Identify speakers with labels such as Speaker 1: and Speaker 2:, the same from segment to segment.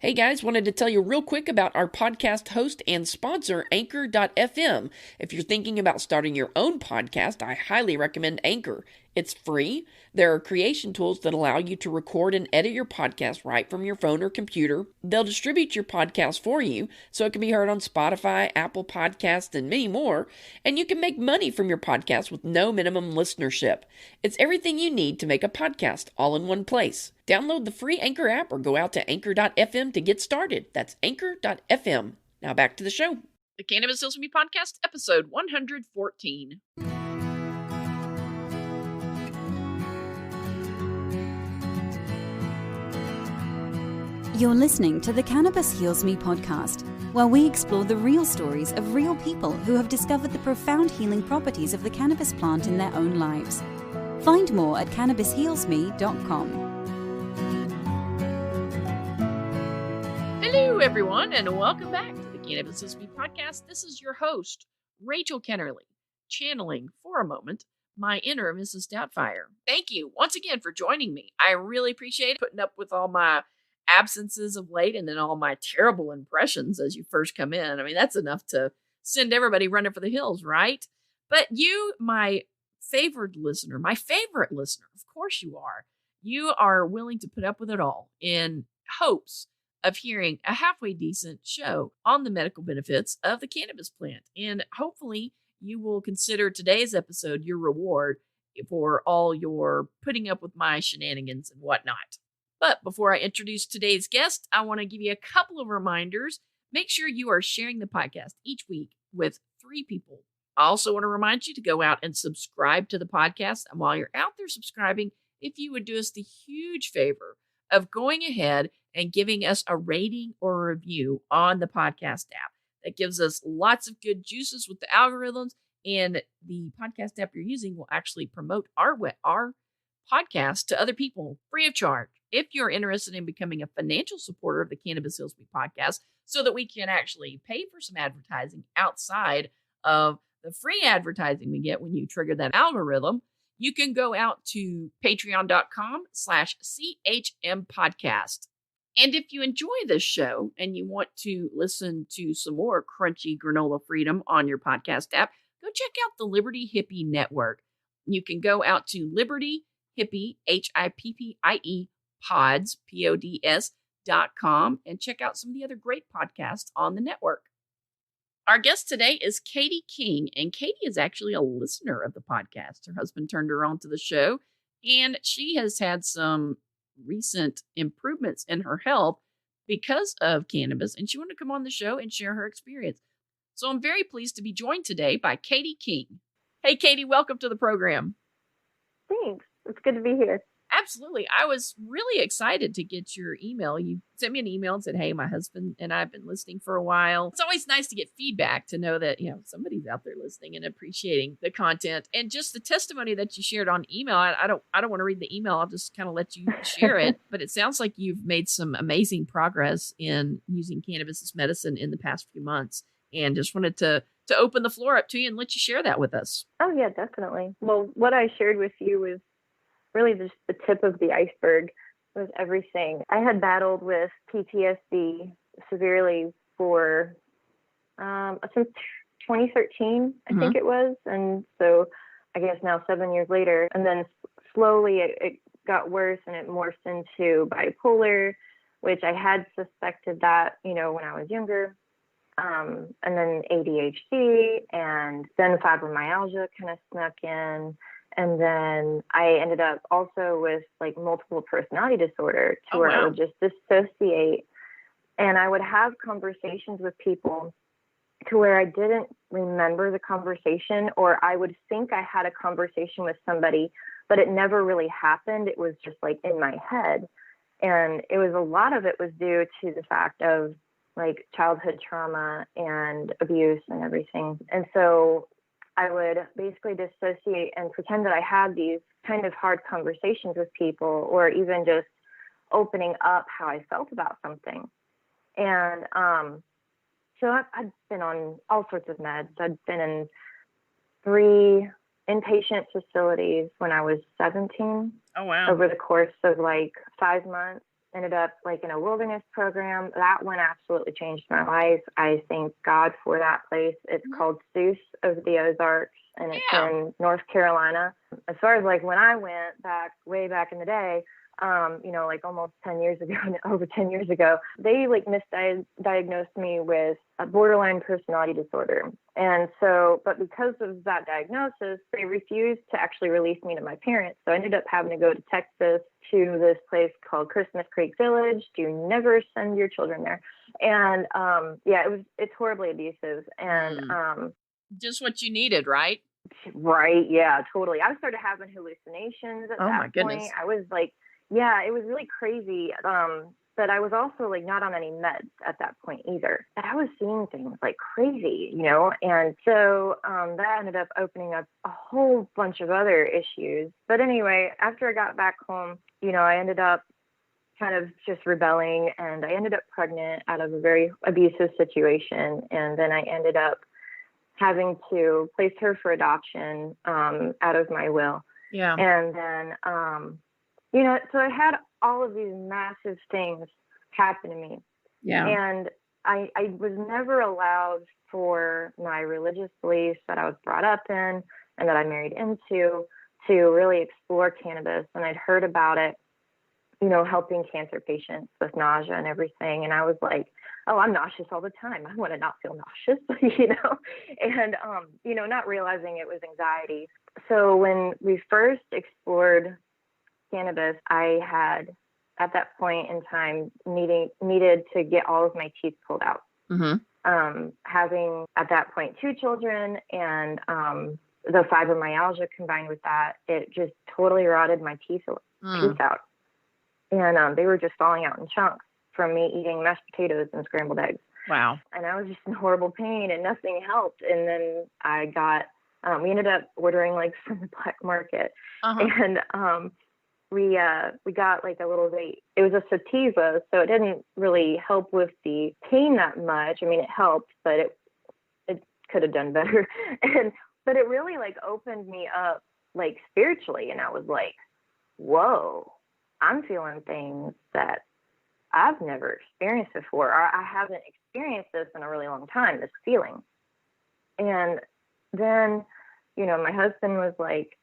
Speaker 1: Hey guys, wanted to tell you real quick about our podcast host and sponsor, Anchor.fm. If you're thinking about starting your own podcast, I highly recommend Anchor. It's free. There are creation tools that allow you to record and edit your podcast right from your phone or computer. They'll distribute your podcast for you so it can be heard on Spotify, Apple Podcasts, and many more. And you can make money from your podcast with no minimum listenership. It's everything you need to make a podcast all in one place. Download the free Anchor app or go out to Anchor.fm to get started. That's Anchor.fm. Now back to the show. The Cannabis Heals Me Podcast, episode 114.
Speaker 2: You're listening to the Cannabis Heals Me podcast, where we explore the real stories of real people who have discovered the profound healing properties of the cannabis plant in their own lives. Find more at cannabishealsme.com.
Speaker 1: Hello, everyone, and welcome back to the Cannabis Heals Me podcast. This is your host, Rachel Kennerly, channeling for a moment my inner Mrs. Doubtfire. Thank you once again for joining me. I really appreciate putting up with all my absences of late and then all my terrible impressions as you first come in. I mean, that's enough to send everybody running for the hills, right? But you, my favorite listener, of course you are willing to put up with it all in hopes of hearing a halfway decent show on the medical benefits of the cannabis plant. And hopefully you will consider today's episode your reward for all your putting up with my shenanigans and whatnot. But before I introduce today's guest, I want to give you a couple of reminders. Make sure you are sharing the podcast each week with 3 people. I also want to remind you to go out and subscribe to the podcast. And while you're out there subscribing, if you would do us the huge favor of going ahead and giving us a rating or a review on the podcast app. That gives us lots of good juices with the algorithms, and the podcast app you're using will actually promote our podcast to other people free of charge. If you're interested in becoming a financial supporter of the Cannabis Heals Me podcast so that we can actually pay for some advertising outside of the free advertising we get when you trigger that algorithm, you can go out to patreon.com/CHM podcast. And if you enjoy this show and you want to listen to some more crunchy granola freedom on your podcast app, go check out the Liberty Hippie Network. You can go out to Liberty Hippie, HIPPIE, pods, PODS.com, and check out some of the other great podcasts on the network. Our guest today is Katie King, and Katie is actually a listener of the podcast. Her husband turned her on to the show, and she has had some recent improvements in her health because of cannabis, and she wanted to come on the show and share her experience. So I'm very pleased to be joined today by Katie King. Hey, Katie, welcome to the program.
Speaker 3: Thanks. It's good to be here.
Speaker 1: Absolutely. I was really excited to get your email. You sent me an email and said, hey, my husband and I have been listening for a while. It's always nice to get feedback to know that, somebody's out there listening and appreciating the content. And just the testimony that you shared on email, I don't want to read the email. I'll just kind of let you share it. But it sounds like you've made some amazing progress in using cannabis as medicine in the past few months. And just wanted to open the floor up to you and let you share that with us.
Speaker 3: Oh, yeah, definitely. Well, what I shared with you was really just the tip of the iceberg. Was everything. I had battled with PTSD severely for since 2013, I think it was. And so I guess now 7 years later, and then slowly it got worse and it morphed into bipolar, which I had suspected that, when I was younger. And then ADHD, and then fibromyalgia kind of snuck in. And then I ended up also with like multiple personality disorder where I would just dissociate, and I would have conversations with people to where I didn't remember the conversation, or I would think I had a conversation with somebody, but it never really happened. It was just like in my head. And a lot of it was due to the fact of like childhood trauma and abuse and everything. And so I would basically dissociate and pretend that I had these kind of hard conversations with people, or even just opening up how I felt about something. And so I've been on all sorts of meds. I'd been in 3 inpatient facilities when I was 17.
Speaker 1: Oh, wow.
Speaker 3: Over the course of like 5 months. ended up like in a wilderness program. That one absolutely changed my life. I thank God for that place. It's called Seuss of the Ozarks, and it's in North Carolina. As far as like when I went back, way back in the day, like almost 10 years ago, over 10 years ago, they like misdiagnosed me with a borderline personality disorder. And so, but because of that diagnosis, they refused to actually release me to my parents. So I ended up having to go to Texas to this place called Christmas Creek Village. Do never send your children there. And it's horribly abusive. And
Speaker 1: just what you needed, right?
Speaker 3: Right. Yeah, totally. I started having hallucinations at that
Speaker 1: my
Speaker 3: point.
Speaker 1: goodness.
Speaker 3: I was like, yeah, it was really crazy. But I was also like not on any meds at that point either. And I was seeing things like crazy, and so that ended up opening up a whole bunch of other issues. But anyway, after I got back home, I ended up kind of just rebelling, and I ended up pregnant out of a very abusive situation. And then I ended up having to place her for adoption out of my will.
Speaker 1: Yeah.
Speaker 3: And then, so I had all of these massive things happen to me.
Speaker 1: Yeah.
Speaker 3: And I was never allowed for my religious beliefs that I was brought up in and that I married into to really explore cannabis. And I'd heard about it, helping cancer patients with nausea and everything. And I was like, oh, I'm nauseous all the time. I want to not feel nauseous, and, not realizing it was anxiety. So when we first explored cannabis, I had, at that point in time, needed to get all of my teeth pulled out.
Speaker 1: Mm-hmm.
Speaker 3: Having, at that point, 2 children and the fibromyalgia combined with that, it just totally rotted my teeth out. And they were just falling out in chunks from me eating mashed potatoes and scrambled eggs. Wow. And I was just in horrible pain and nothing helped. And then I got, we ended up ordering like from the black market. And we got like a little vape. It was a sativa, so it didn't really help with the pain that much. I mean, it helped, but it could have done better. But it really like opened me up like spiritually. And I was like, whoa, I'm feeling things that I've never experienced before. Or I haven't experienced this in a really long time, this feeling. And then, my husband was like,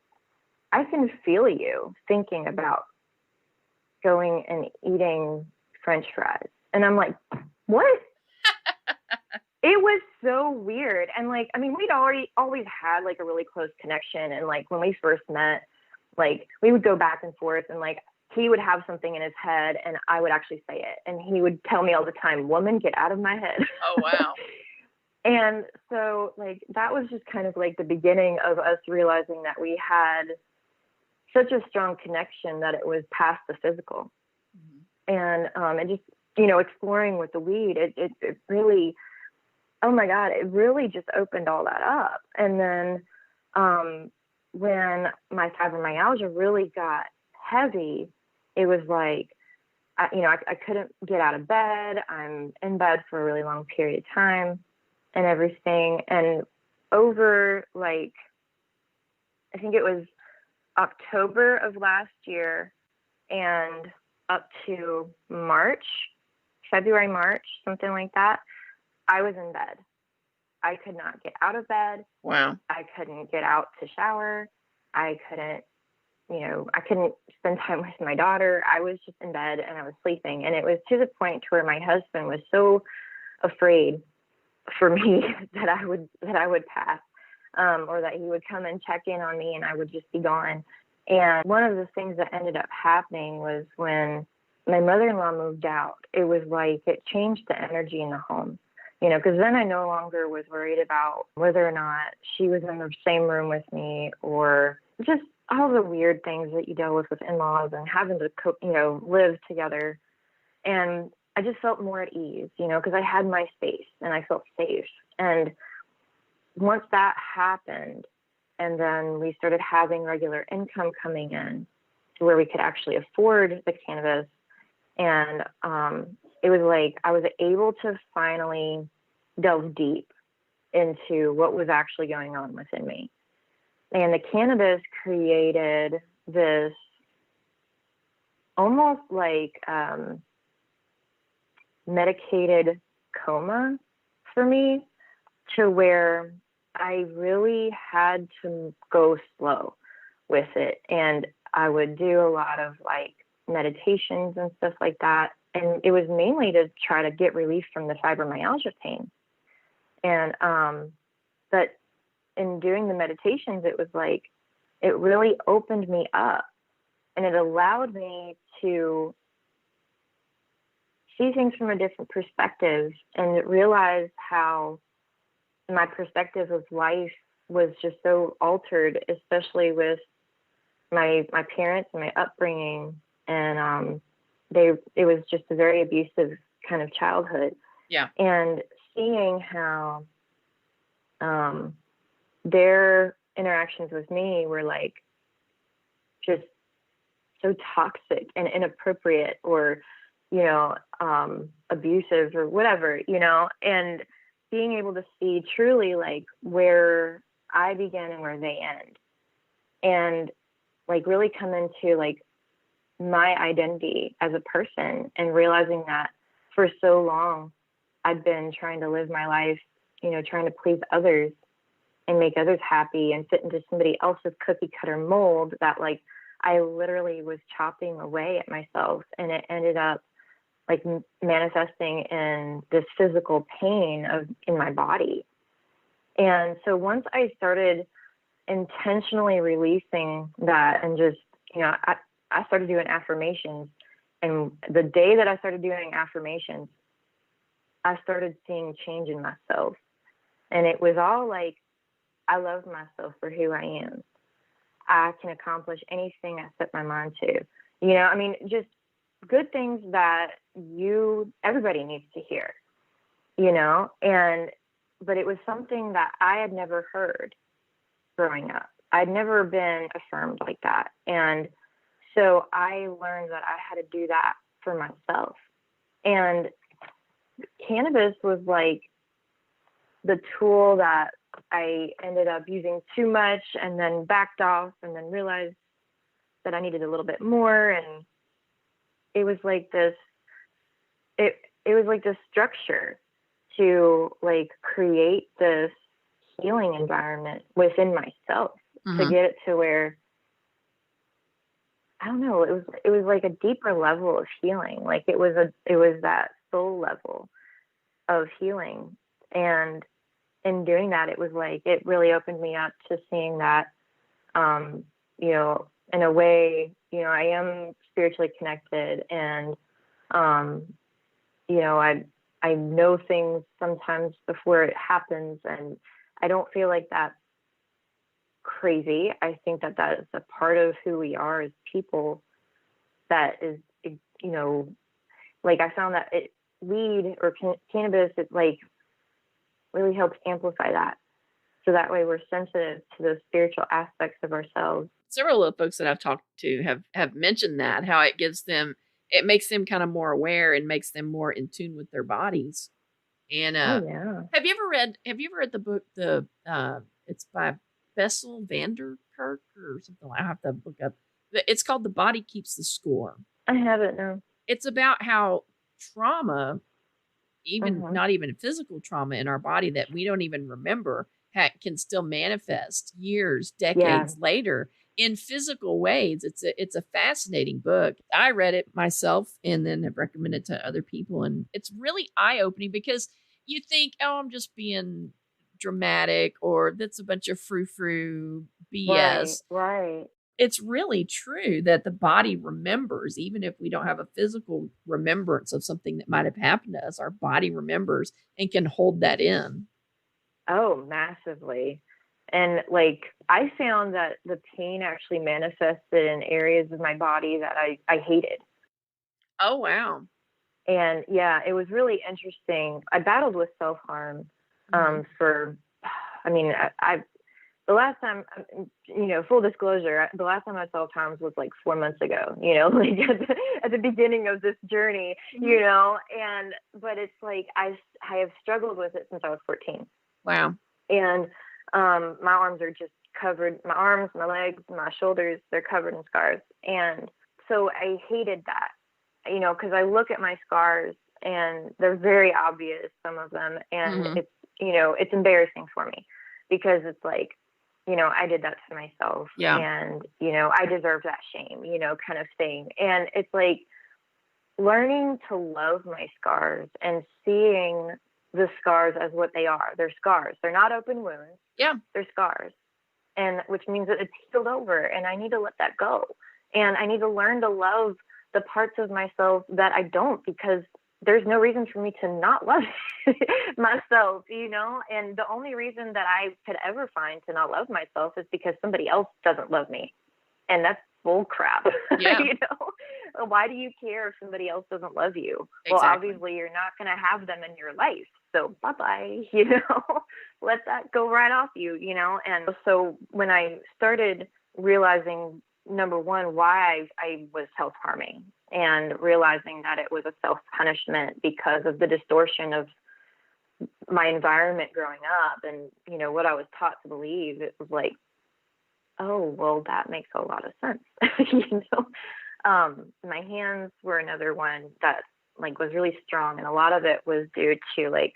Speaker 3: I can feel you thinking about going and eating French fries. And I'm like, what? It was so weird. And like, I mean, we'd always had like a really close connection. And like when we first met, like we would go back and forth, and like he would have something in his head and I would actually say it. And he would tell me all the time, woman, get out of my head.
Speaker 1: Oh, wow.
Speaker 3: And so like, that was just kind of like the beginning of us realizing that we had such a strong connection that it was past the physical. And just, exploring with the weed, it really, oh my God, it really just opened all that up. And then when my fibromyalgia really got heavy, it was like, I couldn't get out of bed. I'm in bed for a really long period of time and everything. And over like, I think it was October of last year and up to February, March, something like that, I was in bed. I could not get out of bed.
Speaker 1: Wow.
Speaker 3: I couldn't get out to shower. I couldn't spend time with my daughter. I was just in bed and I was sleeping. And it was to the point where my husband was so afraid for me that I would pass, or that he would come and check in on me and I would just be gone. And one of the things that ended up happening was when my mother-in-law moved out, it was like it changed the energy in the home, because then I no longer was worried about whether or not she was in the same room with me, or just all the weird things that you deal with in-laws and having to, live together. And I just felt more at ease, because I had my space and I felt safe. And once that happened, and then we started having regular income coming in to where we could actually afford the cannabis. And it was like I was able to finally delve deep into what was actually going on within me. And the cannabis created this almost like medicated coma for me, to where I really had to go slow with it. And I would do a lot of like meditations and stuff like that. And it was mainly to try to get relief from the fibromyalgia pain. And, but in doing the meditations, it was like, it really opened me up, and it allowed me to see things from a different perspective and realize how my perspective of life was just so altered, especially with my parents and my upbringing. And it was just a very abusive kind of childhood.
Speaker 1: Yeah.
Speaker 3: And seeing how their interactions with me were like just so toxic and inappropriate, or abusive or whatever, and being able to see truly like where I begin and where they end, and like really come into like my identity as a person, and realizing that for so long I've been trying to live my life, trying to please others and make others happy and fit into somebody else's cookie cutter mold, that like I literally was chopping away at myself, and it ended up like manifesting in this physical pain in my body. And so once I started intentionally releasing that, and just, I started doing affirmations, and the day that I started doing affirmations, I started seeing change in myself. And it was all like, I love myself for who I am. I can accomplish anything I set my mind to. Just good things that everybody needs to hear, but it was something that I had never heard growing up. I'd never been affirmed like that. And so I learned that I had to do that for myself. And cannabis was like the tool that I ended up using too much, and then backed off, and then realized that I needed a little bit more. And it was like this, it was like this structure to like create this healing environment within myself, to get it to where, I don't know, it was like a deeper level of healing. Like it was that soul level of healing. And in doing that, it was like, it really opened me up to seeing that, in a way, I am spiritually connected, and, I know things sometimes before it happens, and I don't feel like that's crazy. I think that is a part of who we are as people, that is, like I found that weed or cannabis, it like really helps amplify that. So that way we're sensitive to those spiritual aspects of ourselves.
Speaker 1: Several of the folks that I've talked to have mentioned that, how it makes them kind of more aware and makes them more in tune with their bodies. And
Speaker 3: yeah.
Speaker 1: Have you ever read the book, it's by Bessel van der Kolk or something? I have to look up. It's called The Body Keeps the Score.
Speaker 3: I haven't, no.
Speaker 1: It's about how trauma, even not even physical trauma in our body that we don't even remember, can still manifest years, decades later in physical ways. It's a fascinating book. I read it myself and then have recommended it to other people, and it's really eye-opening, because you think, oh, I'm just being dramatic, or that's a bunch of frou-frou BS.
Speaker 3: Right.
Speaker 1: It's really true that the body remembers, even if we don't have a physical remembrance of something that might have happened to us. Our body remembers and can hold that in.
Speaker 3: Oh, massively. And like, I found that the pain actually manifested in areas of my body that I hated.
Speaker 1: Oh, wow.
Speaker 3: And yeah, it was really interesting. I battled with self-harm for, the last time, full disclosure, the last time I self-harmed was like 4 months ago, like at the beginning of this journey, but it's like, I have struggled with it since I was 14.
Speaker 1: Wow.
Speaker 3: And my arms are just covered, my arms, my legs, my shoulders, they're covered in scars. And so I hated that, because I look at my scars and they're very obvious, some of them. And
Speaker 1: Mhm.
Speaker 3: it's embarrassing for me because it's like, I did that to myself,
Speaker 1: Yeah.
Speaker 3: and, I deserve that shame, kind of thing. And it's like learning to love my scars and seeing the scars as what they are. They're scars. They're not open wounds.
Speaker 1: Yeah.
Speaker 3: They're scars. And which means that it's healed over, and I need to let that go. And I need to learn to love the parts of myself that I don't, because there's no reason for me to not love myself, and the only reason that I could ever find to not love myself is because somebody else doesn't love me. And that's bull crap.
Speaker 1: Yeah.
Speaker 3: Why do you care if somebody else doesn't love you?
Speaker 1: Exactly.
Speaker 3: Well, obviously you're not going to have them in your life. So bye-bye, let that go right off you, And so when I started realizing, number one, why I was self-harming, and realizing that it was a self-punishment because of the distortion of my environment growing up, and, what I was taught to believe, it was like, oh, well, that makes a lot of sense. My hands were another one that was really strong. And a lot of it was due to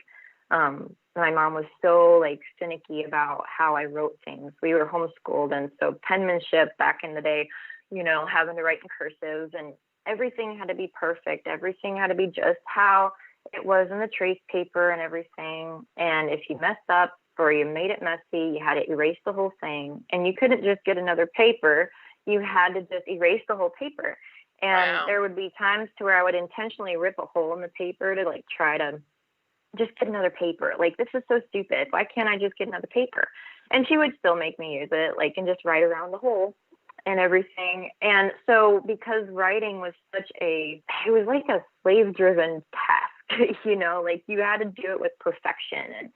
Speaker 3: my mom was so finicky about how I wrote things. We were homeschooled. And so penmanship back in the day, having to write in cursive, and everything had to be perfect. Everything had to be just how it was in the trace paper and everything. And if you messed up, or you made it messy, you had to erase the whole thing. And you couldn't just get another paper. You had to just erase the whole paper. And
Speaker 1: Wow.
Speaker 3: There would be times to where I would intentionally rip a hole in the paper to try to just get another paper. This is so stupid. Why can't I just get another paper? And she would still make me use it, and just write around the hole and everything. And so because writing was it was like a slave-driven task, you had to do it with perfection. And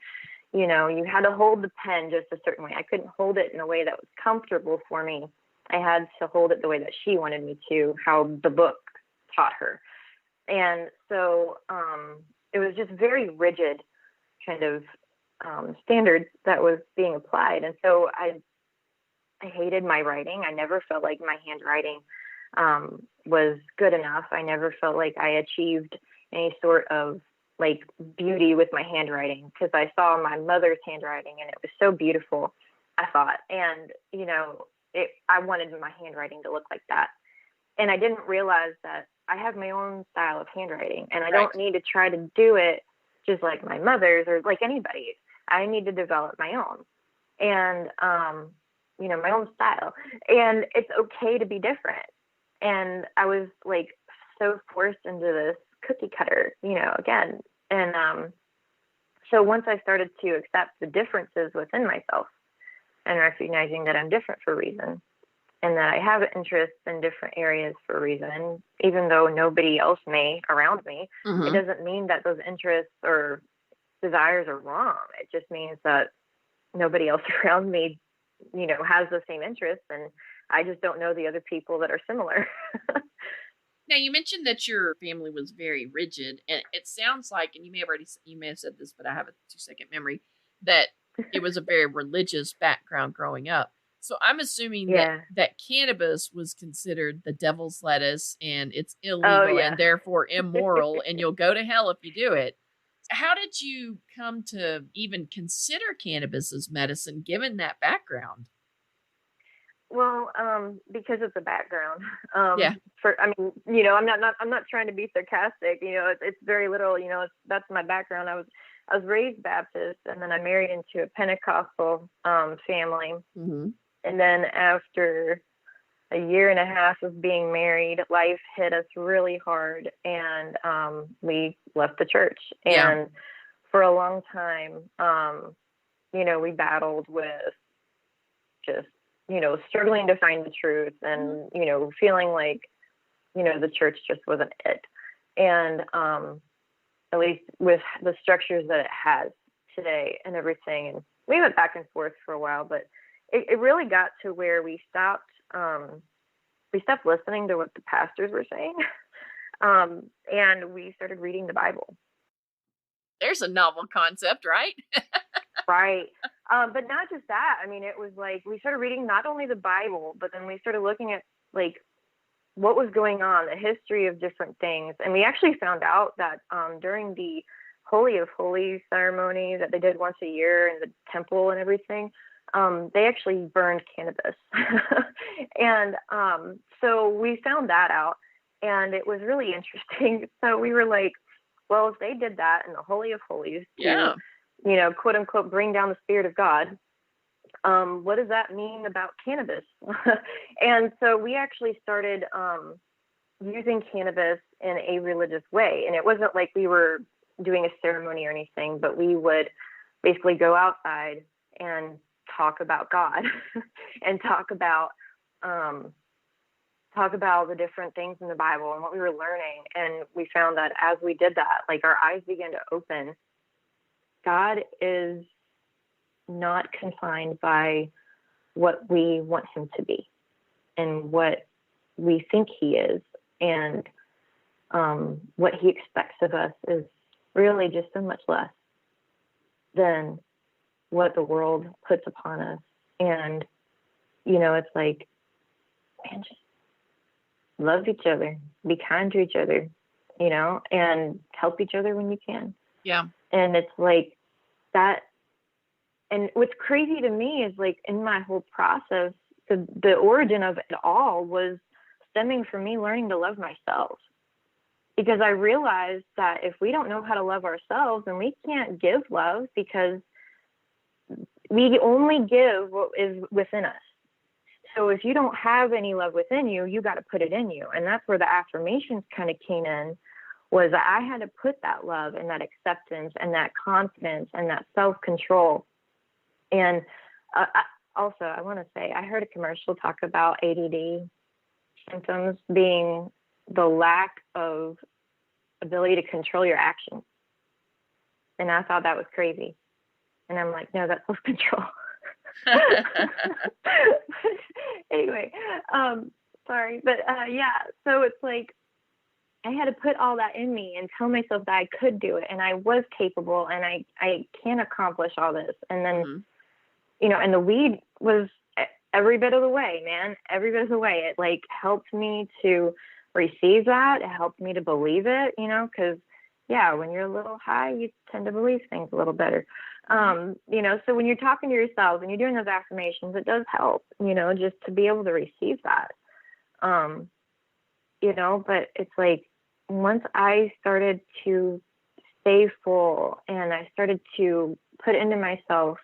Speaker 3: you had to hold the pen just a certain way. I couldn't hold it in a way that was comfortable for me. I had to hold it the way that she wanted me to, how the book taught her. And so it was just very rigid kind of standards that was being applied. And so I hated my writing. I never felt like my handwriting was good enough. I never felt like I achieved any sort of beauty with my handwriting, because I saw my mother's handwriting and it was so beautiful, I thought. And, I wanted my handwriting to look like that. And I didn't realize that I have my own style of handwriting, and I don't need to try to do it just like my mother's or like anybody's. I need to develop my own, and, my own style. And it's okay to be different. And I was so forced into this cookie cutter, again. And so once I started to accept the differences within myself, and recognizing that I'm different for a reason, and that I have interests in different areas for a reason, even though nobody else may around me, it doesn't mean that those interests or desires are wrong. It just means that nobody else around me, has the same interests, and I just don't know the other people that are similar.
Speaker 1: Now, you mentioned that your family was very rigid, and it sounds like, and you may have said this, but I have a 2-second memory, that it was a very religious background growing up. So I'm assuming that cannabis was considered the devil's lettuce, and it's illegal and therefore immoral, and you'll go to hell if you do it. How did you come to even consider cannabis as medicine, given that background?
Speaker 3: Well, because of the background.
Speaker 1: Yeah.
Speaker 3: I'm not trying to be sarcastic. It's very little. That's my background. I was raised Baptist, and then I married into a Pentecostal family.
Speaker 1: Mm-hmm.
Speaker 3: And then after a year and a half of being married, life hit us really hard, and we left the church. And for a long time, we battled with just struggling to find the truth, and, feeling like, the church just wasn't it. And at least with the structures that it has today and everything. And we went back and forth for a while, but it really got to where we stopped listening to what the pastors were saying. And we started reading the Bible.
Speaker 1: There's a novel concept, right?
Speaker 3: Right. But not just that. I mean, it was we started reading not only the Bible, but then we started looking at what was going on, the history of different things. And we actually found out that during the Holy of Holies ceremony that they did once a year in the temple and everything, they actually burned cannabis. And so we found that out, and it was really interesting. So we were like, well, if they did that in the Holy of Holies to, you know, quote unquote, bring down the Spirit of God, what does that mean about cannabis? And so we actually started using cannabis in a religious way. And it wasn't like we were doing a ceremony or anything, but we would basically go outside and talk about God and talk about the different things in the Bible and what we were learning. And we found that as we did that, like, our eyes began to open. God is not confined by what we want him to be and what we think he is. And what he expects of us is really just so much less than what the world puts upon us. And, you know, it's like, man, just love each other, be kind to each other, you know, and help each other when you can.
Speaker 1: Yeah.
Speaker 3: And it's like that. And what's crazy to me is, like, in my whole process, the origin of it all was stemming from me learning to love myself. Because I realized that if we don't know how to love ourselves, then we can't give love, because we only give what is within us. So if you don't have any love within you, you got to put it in you. And that's where the affirmations kind of came in, was that I had to put that love and that acceptance and that confidence and that self-control. And also, I want to say, I heard a commercial talk about ADD symptoms being the lack of ability to control your actions. And I thought that was crazy. And I'm like, no, that's self-control. Anyway, sorry. But yeah, so it's like, I had to put all that in me and tell myself that I could do it and I was capable and I can accomplish all this. And then, you know, and the weed was every bit of the way, man, every bit of the way. It, like, helped me to receive that. It helped me to believe it, you know, because, yeah, when you're a little high, you tend to believe things a little better. You know, so when you're talking to yourself and you're doing those affirmations, it does help, you know, just to be able to receive that, you know. But it's like, once I started to stay full and I started to put into myself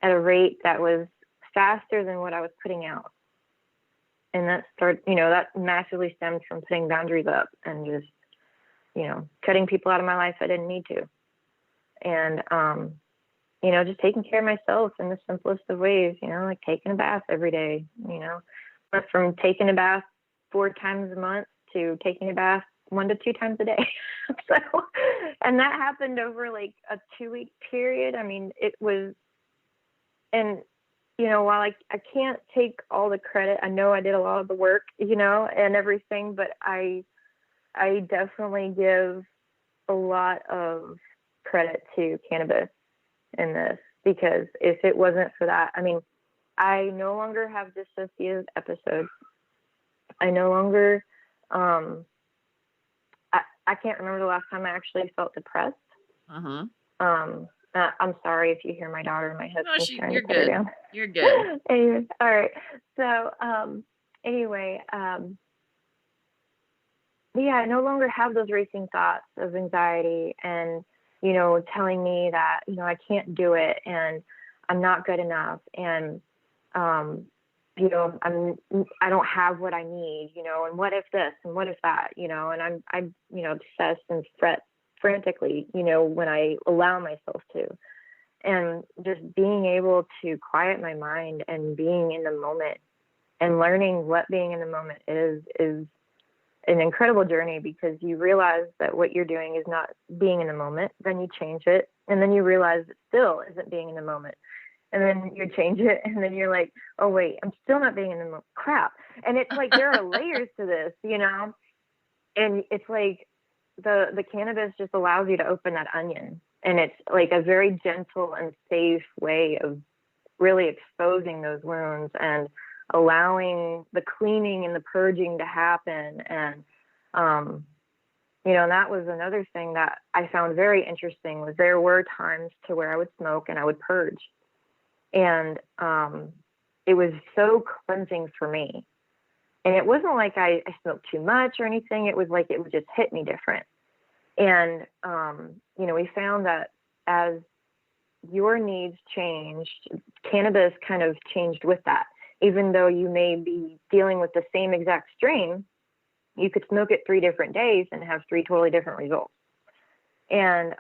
Speaker 3: at a rate that was faster than what I was putting out. And that that massively stemmed from putting boundaries up and just, you know, cutting people out of my life I didn't need to. And, you know, just taking care of myself in the simplest of ways, you know, like taking a bath every day, you know, went from taking a bath 4 times a month to taking a bath 1 to 2 times a day. So, and that happened over like a 2-week period. I mean, it was, and, you know, while I can't take all the credit, I know I did a lot of the work, you know, and everything, but I definitely give a lot of credit to cannabis in this, because if it wasn't for that, I mean, I no longer have dissociative episodes. I no longer, I can't remember the last time I actually felt depressed. I'm sorry if you hear my daughter and my husband trying to put her down.
Speaker 1: You're good.
Speaker 3: Anyway, all right. So, anyway, yeah, I no longer have those racing thoughts of anxiety and, you know, telling me that, you know, I can't do it and I'm not good enough and, you know, I don't have what I need, you know, and what if this and what if that, you know, and I'm, you know, obsessed and fret frantically, you know, when I allow myself to. And just being able to quiet my mind and being in the moment and learning what being in the moment is an incredible journey, because you realize that what you're doing is not being in the moment. Then you change it. And then you realize it still isn't being in the moment. And then you change it. And then you're like, oh, wait, I'm still not being in the moment. Crap. And it's like, there are layers to this, you know, and it's like the cannabis just allows you to open that onion. And it's like a very gentle and safe way of really exposing those wounds and allowing the cleaning and the purging to happen. And, and that was another thing that I found very interesting, was there were times to where I would smoke and I would purge. And it was so cleansing for me. And it wasn't like I smoked too much or anything. It was like it would just hit me different. And, we found that as your needs changed, cannabis kind of changed with that. Even though you may be dealing with the same exact strain, you could smoke it 3 different days and have 3 totally different results. And,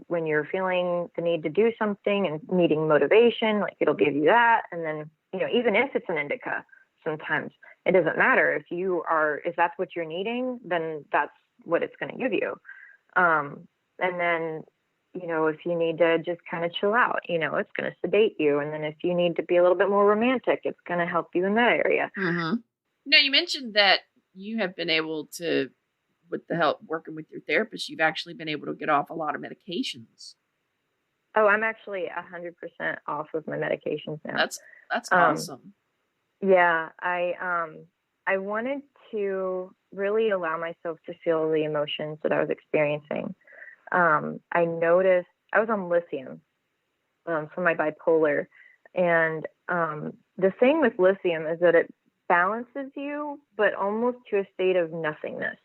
Speaker 3: when you're feeling the need to do something and needing motivation, like it'll give you that. And then, even if it's an indica, sometimes it doesn't matter. If that's what you're needing, then that's what it's going to give you. And then, if you need to just kind of chill out, it's going to sedate you. And then if you need to be a little bit more romantic, it's going to help you in that area.
Speaker 1: Mm-hmm. Now, you mentioned that you have been able to, with the help working with your therapist, you've actually been able to get off a lot of medications.
Speaker 3: Oh, I'm actually 100% off of my medications now.
Speaker 1: That's awesome.
Speaker 3: Yeah, I wanted to really allow myself to feel the emotions that I was experiencing. I noticed I was on lithium for my bipolar, and the thing with lithium is that it balances you, but almost to a state of nothingness.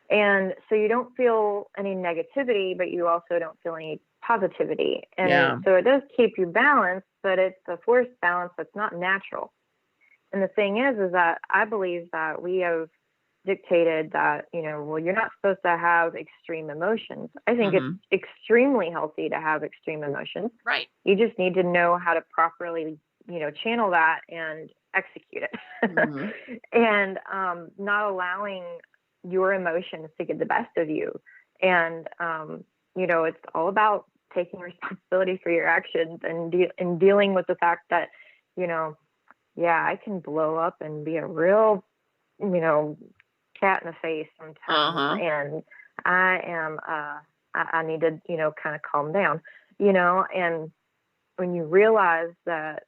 Speaker 3: And so you don't feel any negativity, but you also don't feel any positivity. And so it does keep you balanced, but it's a forced balance that's not natural. And the thing is that I believe that we have dictated that, you're not supposed to have extreme emotions. I think it's extremely healthy to have extreme emotions.
Speaker 1: Right.
Speaker 3: You just need to know how to properly, channel that and execute it. And not allowing your emotions to get the best of you. And, it's all about taking responsibility for your actions and dealing with the fact that, I can blow up and be a real, cat in the face sometimes. And I am, I need to, kind of calm down, and when you realize that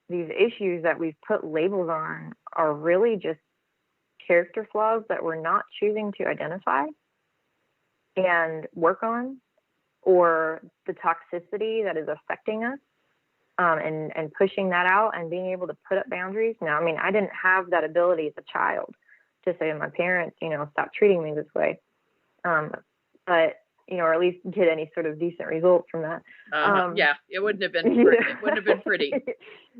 Speaker 3: these issues that we've put labels on are really just character flaws that we're not choosing to identify and work on, or the toxicity that is affecting us, and pushing that out and being able to put up boundaries. Now, I didn't have that ability as a child to say to my parents, stop treating me this way. But, or at least get any sort of decent results from that.
Speaker 1: It wouldn't have been pretty. It wouldn't have been pretty.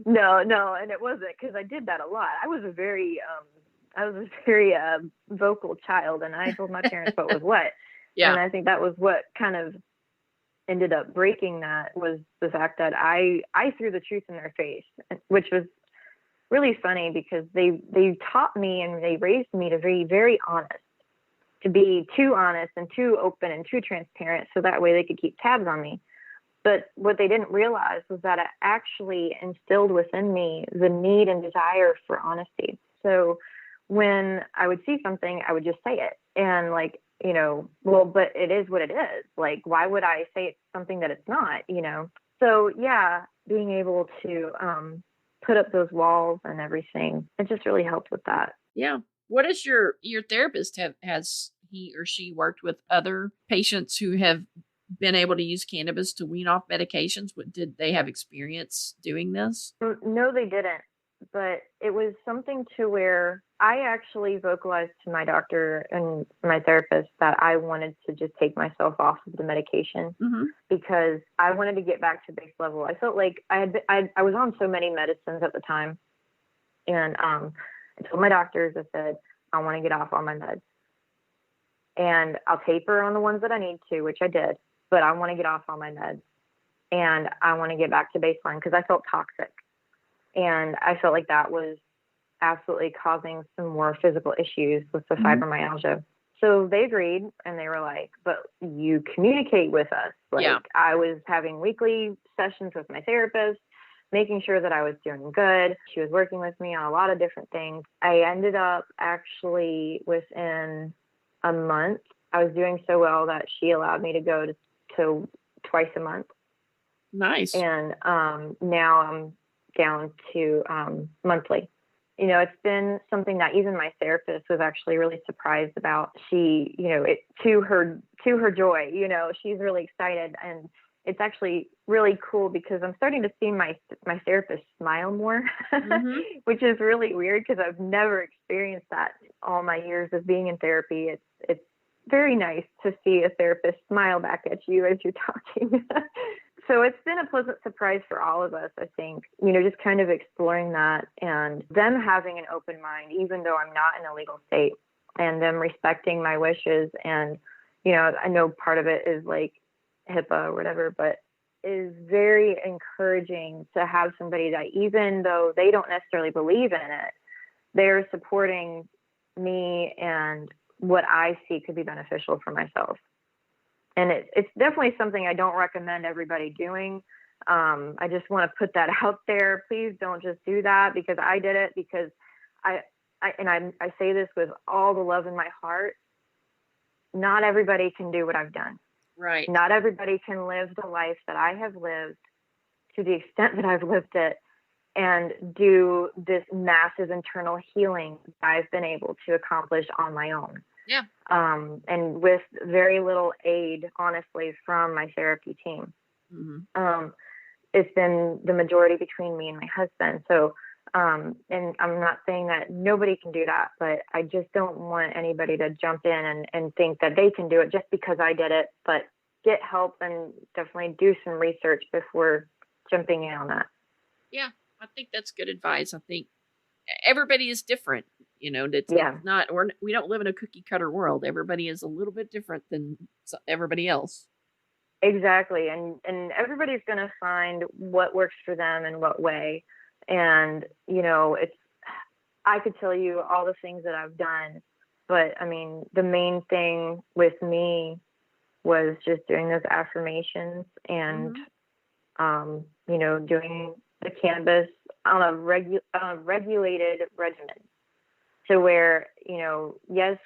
Speaker 3: No, and it wasn't, because I did that a lot. I was a very vocal child, and I told my parents what was what. Yeah. And I think that was what kind of ended up breaking that, was the fact that I threw the truth in their face, which was really funny, because they taught me and they raised me to be very honest, to be too honest and too open and too transparent, so that way they could keep tabs on me. But what they didn't realize was that it actually instilled within me the need and desire for honesty. So when I would see something, I would just say it. And but it is what it is. Like, why would I say it's something that it's not, So being able to put up those walls and everything, it just really helped with that.
Speaker 1: Yeah. What is your therapist has he or she worked with other patients who have been able to use cannabis to wean off medications? Did they have experience doing this?
Speaker 3: No, they didn't. But it was something to where I actually vocalized to my doctor and my therapist that I wanted to just take myself off of the medication, because I wanted to get back to base level. I felt like I was on so many medicines at the time. And I told my doctors, I said, I want to get off all my meds. And I'll taper on the ones that I need to, which I did, but I want to get off all my meds. And I want to get back to baseline, because I felt toxic. And I felt like that was absolutely causing some more physical issues with the fibromyalgia. So they agreed, and they were like, but you communicate with us. I was having weekly sessions with my therapist, making sure that I was doing good. She was working with me on a lot of different things. I ended up actually within a month, I was doing so well that she allowed me to go to twice a month.
Speaker 1: Nice.
Speaker 3: And now I'm down to monthly. You know, it's been something that even my therapist was actually really surprised about. She, you know, to her joy, you know, she's really excited, and it's actually really cool because I'm starting to see my therapist smile more,
Speaker 1: Mm-hmm.
Speaker 3: which is really weird because I've never experienced that all my years of being in therapy. It's very nice to see a therapist smile back at you as you're talking. So it's been a pleasant surprise for all of us, I think, you know, just kind of exploring that and them having an open mind, even though I'm not in a legal state, and them respecting my wishes. And, you know, I know part of it is like HIPAA or whatever, but is very encouraging to have somebody that, even though they don't necessarily believe in it, they're supporting me and what I see could be beneficial for myself. And it's definitely something I don't recommend everybody doing. I just want to put that out there. Please don't just do that, because I did it because I say this with all the love in my heart. Not everybody can do what I've done.
Speaker 1: Right.
Speaker 3: Not everybody can live the life that I have lived to the extent that I've lived it, and do this massive internal healing that I've been able to accomplish on my own.
Speaker 1: Yeah.
Speaker 3: And with very little aid, honestly, from my therapy team.
Speaker 1: Mm-hmm.
Speaker 3: It's been the majority between me and my husband. So, and I'm not saying that nobody can do that, but I just don't want anybody to jump in and think that they can do it just because I did it. But get help and definitely do some research before jumping in on that.
Speaker 1: Yeah, I think that's good advice. I think everybody is different. You know, it's not, we don't live in a cookie cutter world. Everybody is a little bit different than everybody else.
Speaker 3: Exactly. And everybody's going to find what works for them in what way. And, you know, I could tell you all the things that I've done, but I mean, the main thing with me was just doing those affirmations and, you know, doing the cannabis on a regulated regimen. So where, you know, yes,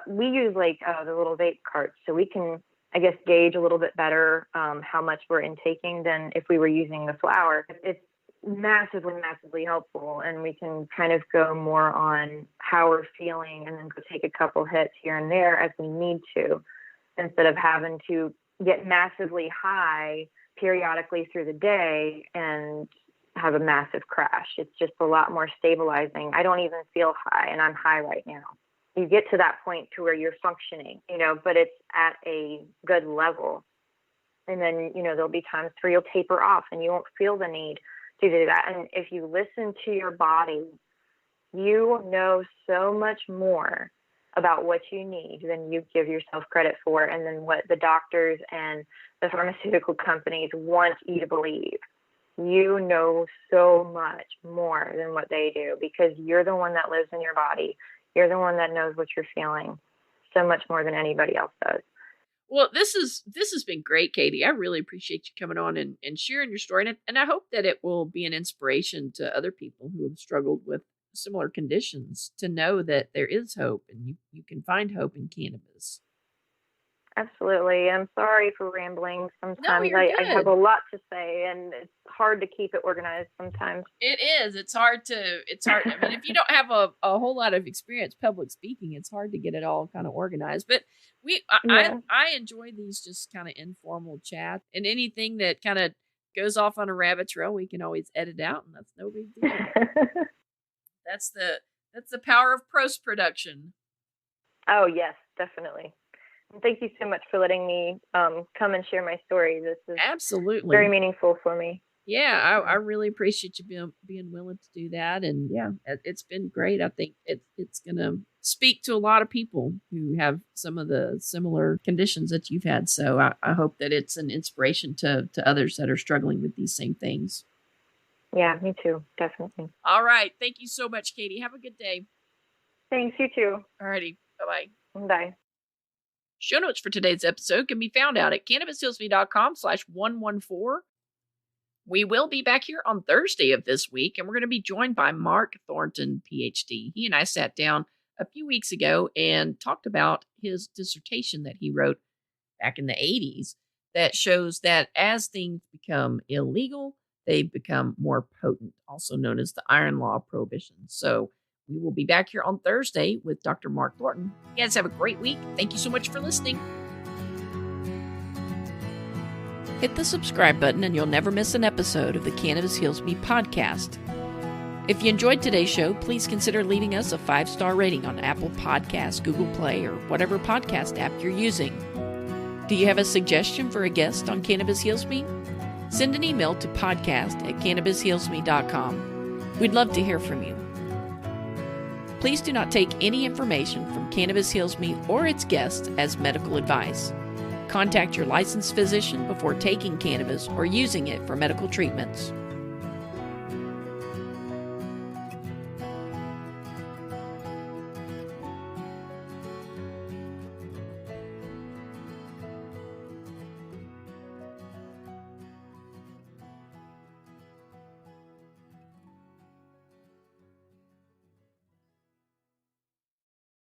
Speaker 3: we use like the little vape carts, so we can, I guess, gauge a little bit better how much we're intaking than if we were using the flower. It's massively, massively helpful, and we can kind of go more on how we're feeling and then go take a couple hits here and there as we need to, instead of having to get massively high periodically through the day and have a massive crash. It's just a lot more stabilizing. I don't even feel high, and I'm high right now. You get to that point to where you're functioning, you know, but it's at a good level. And then, you know, there'll be times where you'll taper off and you won't feel the need to do that. And if you listen to your body, you will know so much more about what you need than you give yourself credit for, and then what the doctors and the pharmaceutical companies want you to believe. You know so much more than what they do, because you're the one that lives in your body. You're the one that knows what you're feeling so much more than anybody else does.
Speaker 1: Well, this has been great, Katie. I really appreciate you coming on and sharing your story. And I hope that it will be an inspiration to other people who have struggled with similar conditions to know that there is hope, and you can find hope in cannabis.
Speaker 3: Absolutely. I'm sorry for rambling. Sometimes
Speaker 1: No,
Speaker 3: I have a lot to say, and it's hard to keep it organized sometimes.
Speaker 1: It is. It's hard. I mean, if you don't have a whole lot of experience public speaking, it's hard to get it all kind of organized. But I enjoy these just kind of informal chat, and anything that kind of goes off on a rabbit trail, we can always edit out, and that's no big deal. That's the power of post production.
Speaker 3: Oh yes, definitely. Thank you so much for letting me come and share my story. This is
Speaker 1: absolutely
Speaker 3: very meaningful for me.
Speaker 1: Yeah, I really appreciate you being willing to do that. And yeah, it's been great. I think it's going to speak to a lot of people who have some of the similar conditions that you've had. So I hope that it's an inspiration to others that are struggling with these same things.
Speaker 3: Yeah, me too. Definitely.
Speaker 1: All right. Thank you so much, Katie. Have a good day.
Speaker 3: Thanks. You too.
Speaker 1: All righty. Bye-bye.
Speaker 3: Bye.
Speaker 1: Show notes for today's episode can be found out at cannabishealsme.com/114. We will be back here on Thursday of this week, and we're going to be joined by Mark Thornton, PhD. He and I sat down a few weeks ago and talked about his dissertation that he wrote back in the 80s that shows that as things become illegal, they become more potent, also known as the iron law of prohibition. So we will be back here on Thursday with Dr. Mark Thornton. You guys have a great week. Thank you so much for listening. Hit the subscribe button and you'll never miss an episode of the Cannabis Heals Me podcast. If you enjoyed today's show, please consider leaving us a 5-star rating on Apple Podcasts, Google Play, or whatever podcast app you're using. Do you have a suggestion for a guest on Cannabis Heals Me? Send an email to podcast@cannabishealsme.com. We'd love to hear from you. Please do not take any information from Cannabis Heals Me or its guests as medical advice. Contact your licensed physician before taking cannabis or using it for medical treatments.